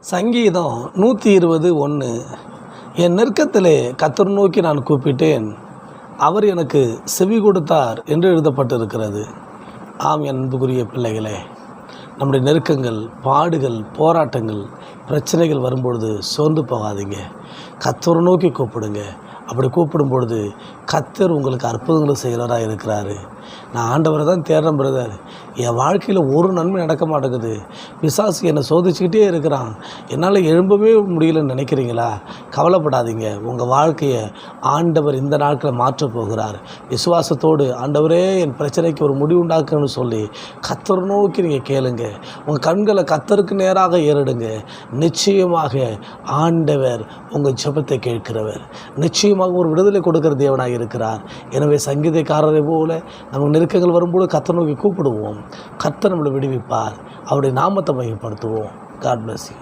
சங்கீதம் 120:1. என் நெருக்கத்திலே கர்த்தர் நோக்கி நான் கூப்பிட்டேன், அவர் எனக்கு செவி கொடுத்தார் என்று எழுதப்பட்டிருக்கிறது. ஆம், என் அன்புக்குரிய பிள்ளைகளே, நம்முடைய நெருக்கங்கள், பாடுகள், போராட்டங்கள், பிரச்சனைகள் வரும்பொழுது சோர்ந்து போகாதீங்க. கர்த்தரை நோக்கி கூப்பிடுங்க. அப்படி கூப்பிடும் பொழுது கர்த்தர் உங்களுக்கு அற்புதங்களை செய்கிறவராக இருக்கிறாரு. நான் ஆண்டவரை தான் தேடுறேன் பிரதர், என் வாழ்க்கையில் ஒரு நன்மை நடக்க மாட்டேங்குது, பிசாசு என்னை சோதிச்சுக்கிட்டே இருக்கிறான், என்னால் எழும்பவே முடியலன்னு நினைக்கிறீங்களா? கவலைப்படாதீங்க. உங்கள் வாழ்க்கையை ஆண்டவர் இந்த நாட்களை மாற்றப் போகிறார். விசுவாசத்தோடு ஆண்டவரே என் பிரச்சனைக்கு ஒரு முடிவு உண்டாக்குன்னு சொல்லி கர்த்தரை நோக்கி நீங்கள் கேளுங்க. உங்கள் கண்களை கர்த்தருக்கு நேராக ஏறிடுங்க. நிச்சயமாக ஆண்டவர் உங்கள் ஜெபத்தை கேட்கிறவர். நிச்சயமாக ஒரு விடுதலை கொடுக்கிற தேவனாக இருக்கிறார். எனவே சங்கீதக்காரரை போல நமக்கு நெருக்கங்கள் வரும்போது கர்த்தரை நோக்கி கூப்பிடுவோம். கர்த்தர் நம்மளை விடுவிப்பார். அவருடைய நாமத்தை மையப்படுத்துவோம். God bless you.